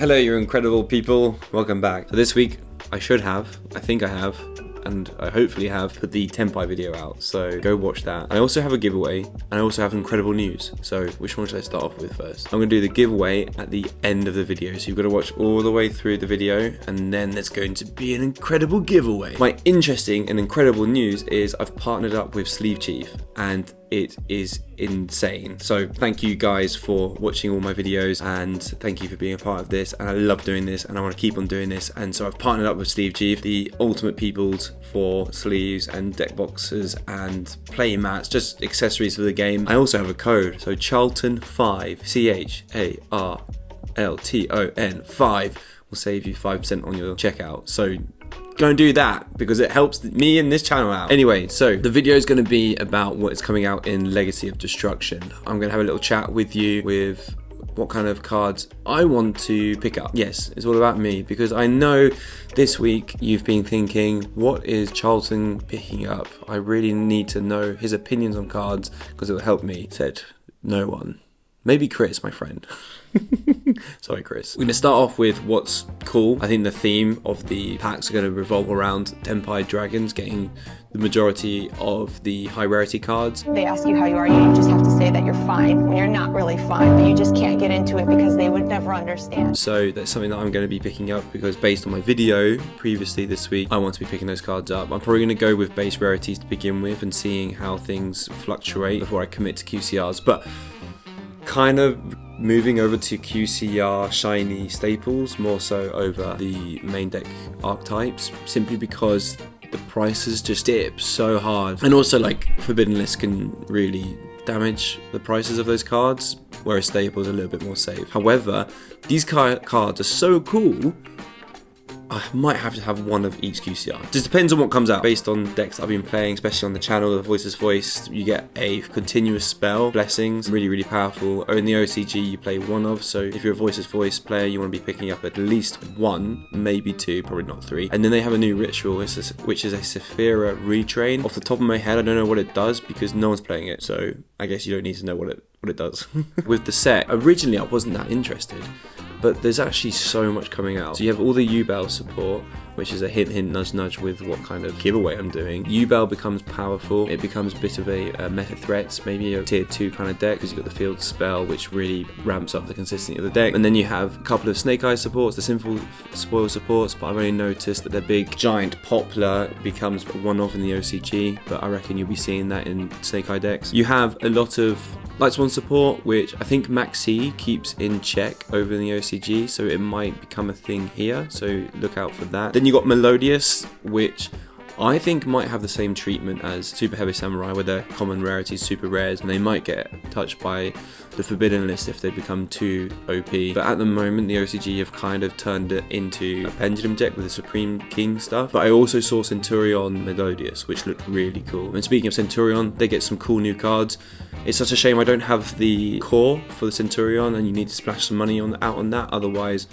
Hello, you incredible people. Welcome back. So this week, I think I have, and I hopefully have put the Tenpai video out, so go watch that. I also have a giveaway, and I also have incredible news. So which one should I start off with first? I'm gonna do the giveaway at the end of the video, so you've got to watch all the way through the video, and then there's going to be an incredible giveaway. My interesting and incredible news is I've partnered up with Sleeve Chief, and it is insane. So thank you guys for watching all my videos, and thank you for being a part of this, and I love doing this and I want to keep on doing this. And so I've partnered up with Sleeve Chief, the ultimate peoples for sleeves and deck boxes and play mats, just accessories for the game. I also have a code, so Charlton 5, CHARLTON 5 will save you 5% on your checkout. So go and do that because it helps me and this channel out. Anyway, so the video is going to be about what is coming out in Legacy of Destruction. I'm going to have a little chat with you with what kind of cards I want to pick up. Yes, it's all about me, because I know this week you've been thinking, what is Charlton picking up? I really need to know his opinions on cards because it will help me. Said no one. Maybe Chris, my friend. Sorry, Chris. We're going to start off with what's cool. I think the theme of the packs are going to revolve around Tenpai dragons getting the majority of the high rarity cards. They ask you how you are, you just have to say that you're fine when you're not really fine, but you just can't get into it because they would never understand. So that's something that I'm going to be picking up, because based on my video previously this week, I want to be picking those cards up. I'm probably going to go with base rarities to begin with and seeing how things fluctuate before I commit to QCRs. But kind of moving over to QCR shiny staples, more so over the main deck archetypes, simply because the prices just dip so hard. And also, like, Forbidden List can really damage the prices of those cards, whereas staples are a little bit more safe. However, these cards are so cool, I might have to have one of each QCR. Just depends on what comes out. Based on decks that I've been playing, especially on the channel, the Voices Voice, you get a continuous spell, Blessings, really, really powerful. Only OCG you play one of, so if you're a Voices Voice player, you want to be picking up at least one, maybe two, probably not three. And then they have a new ritual, which is a Sephira retrain. Off the top of my head, I don't know what it does because no one's playing it, so I guess you don't need to know what it does. With the set, originally I wasn't that interested, but there's actually so much coming out. So you have all the Yubel support, which is a hint, hint, nudge, nudge with what kind of giveaway I'm doing. Yubel becomes powerful. It becomes a bit of a meta threat, maybe a tier 2 kind of deck, because you've got the field spell, which really ramps up the consistency of the deck. And then you have a couple of Snake Eye supports, the simple spoil supports, but I've only noticed that their big giant poplar becomes one-off in the OCG, but I reckon you'll be seeing that in Snake Eye decks. You have a lot of Light Swan support, which I think Maxi keeps in check over in the OCG, so it might become a thing here, so look out for that. Then you got Melodious, which I think might have the same treatment as Super Heavy Samurai, where they're common rarities, super rares, and they might get touched by the Forbidden List if they become too OP. But at the moment, the OCG have kind of turned it into a pendulum deck with the Supreme King stuff. But I also saw Centurion Melodious, which looked really cool. And speaking of Centurion, they get some cool new cards. It's such a shame I don't have the core for the Centurion, and you need to splash some money out on that. Otherwise,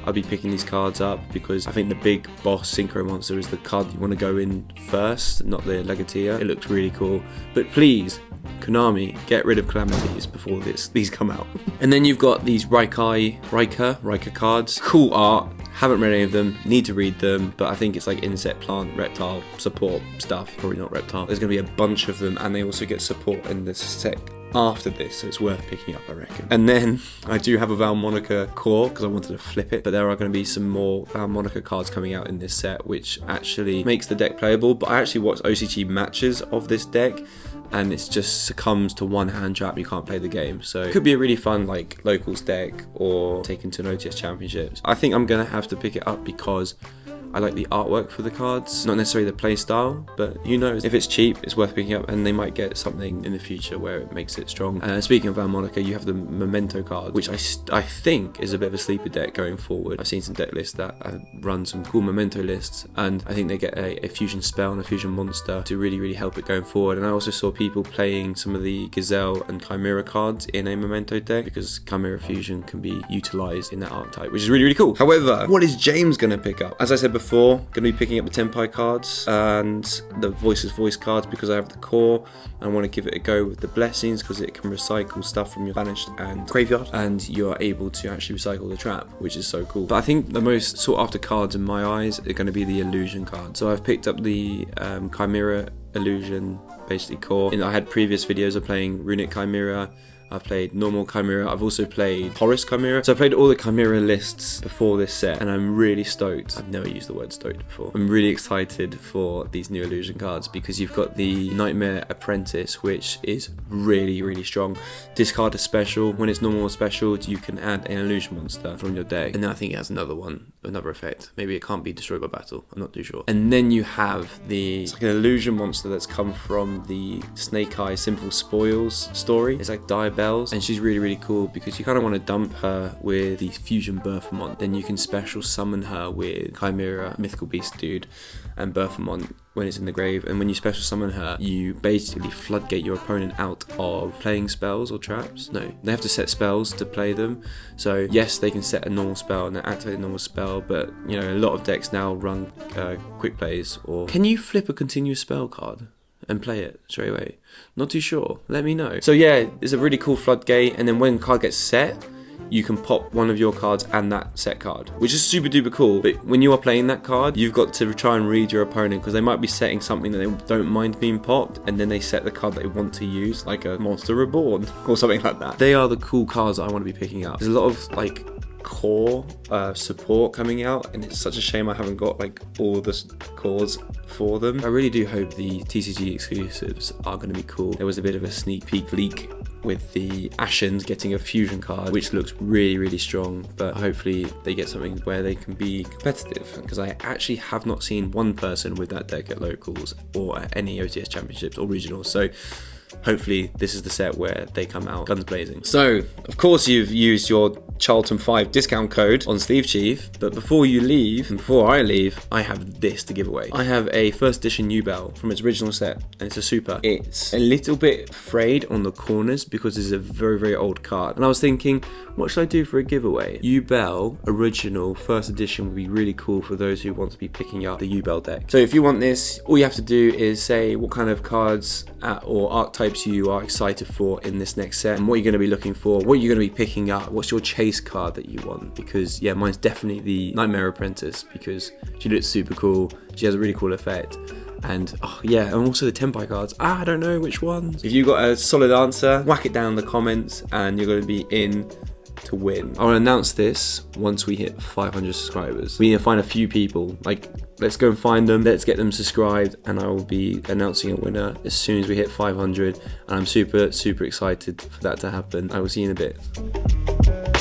I'll be picking these cards up, because I think the big boss Synchro Monster is the card you want to go in first, not the Legatia. It looks really cool. But please, Konami, get rid of Calamities before these come out. And then you've got these Rika cards. Cool art. Haven't read any of them, need to read them, but I think it's like insect, plant, reptile, support stuff. Probably not reptile. There's going to be a bunch of them, and they also get support in this set after this, so it's worth picking up, I reckon. And then I do have a Val Monica core because I wanted to flip it, but there are going to be some more Val Monica cards coming out in this set, which actually makes the deck playable. But I actually watched OCG matches of this deck, and it just succumbs to one hand trap. You can't play the game, so it could be a really fun like locals deck or taken to an OTS championships. I think I'm gonna have to pick it up because I like the artwork for the cards, not necessarily the play style, but who knows, if it's cheap it's worth picking up, and they might get something in the future where it makes it strong. Speaking of Val Monica, you have the Memento card, which I think is a bit of a sleeper deck going forward. I've seen some deck lists that run some cool Memento lists, and I think they get a fusion spell and a fusion monster to really, really help it going forward. And I also saw people playing some of the Gazelle and Chimera cards in a Memento deck, because Chimera fusion can be utilized in that archetype, which is really, really cool. However, what is James gonna pick up? As I said before, going to be picking up the Tenpai cards and the Voices Voice cards because I have the core. I want to give it a go with the Blessings because it can recycle stuff from your banished and graveyard, and you are able to actually recycle the trap, which is so cool. But I think the most sought after cards in my eyes are going to be the illusion cards. So I've picked up the Chimera illusion, basically core. And I had previous videos of playing Runic Chimera. I've played normal Chimera. I've also played Horus Chimera. So I played all the Chimera lists before this set, and I'm really stoked. I've never used the word stoked before. I'm really excited for these new illusion cards because you've got the Nightmare Apprentice, which is really, really strong. Discard a special. When it's normal or special, you can add an illusion monster from your deck. And then I think it has another one, another effect. Maybe it can't be destroyed by battle. I'm not too sure. And then you have it's like an illusion monster that's come from the Snake Eye Sinful Spoils story. It's like Bells, and she's really, really cool because you kind of want to dump her with the Fusion Berthamont. Then you can special summon her with Chimera, Mythical Beast dude, and Berthamont when it's in the grave. And when you special summon her, you basically floodgate your opponent out of playing spells or traps. No, they have to set spells to play them. So yes, they can set a normal spell and then activate a normal spell, but you know, a lot of decks now run quick plays. Or can you flip a continuous spell card and play it straight away? Not too sure, let me know. So yeah, it's a really cool floodgate, and then when a card gets set, you can pop one of your cards and that set card, which is super duper cool. But when you are playing that card, you've got to try and read your opponent because they might be setting something that they don't mind being popped, and then they set the card that they want to use, like a Monster Reborn or something like that. They are the cool cards that I want to be picking up. There's a lot of like core support coming out, and it's such a shame I haven't got like all the cores for them. I really do hope the TCG exclusives are going to be cool. There was a bit of a sneak peek leak with the Ashens getting a fusion card, which looks really, really strong, but hopefully they get something where they can be competitive, because I actually have not seen one person with that deck at locals or at any OTS championships or regionals. So hopefully this is the set where they come out guns blazing. So of course you've used your Charlton 5 discount code on Sleeve Chief, but before you leave, and before I leave, I have this to give away. I have a first edition Yubel from its original set, and it's a super. It's a little bit frayed on the corners because it's a very, very old card, and I was thinking, what should I do for a giveaway? Yubel original first edition would be really cool for those who want to be picking up the Yubel deck. So if you want this, all you have to do is say what kind of cards or archetypes you are excited for in this next set, and what you're going to be looking for, what you're going to be picking up, what's your chase card that you want. Because yeah, mine's definitely the Nightmare Apprentice because she looks super cool, she has a really cool effect, and oh yeah, and also the Tenpai cards. I don't know which ones. If you've got a solid answer, whack it down in the comments and you're going to be in to win. I'll announce this once we hit 500 subscribers. We need to find a few people, like let's go and find them, let's get them subscribed, and I will be announcing a winner as soon as we hit 500, and I'm super, super excited for that to happen. I will see you in a bit.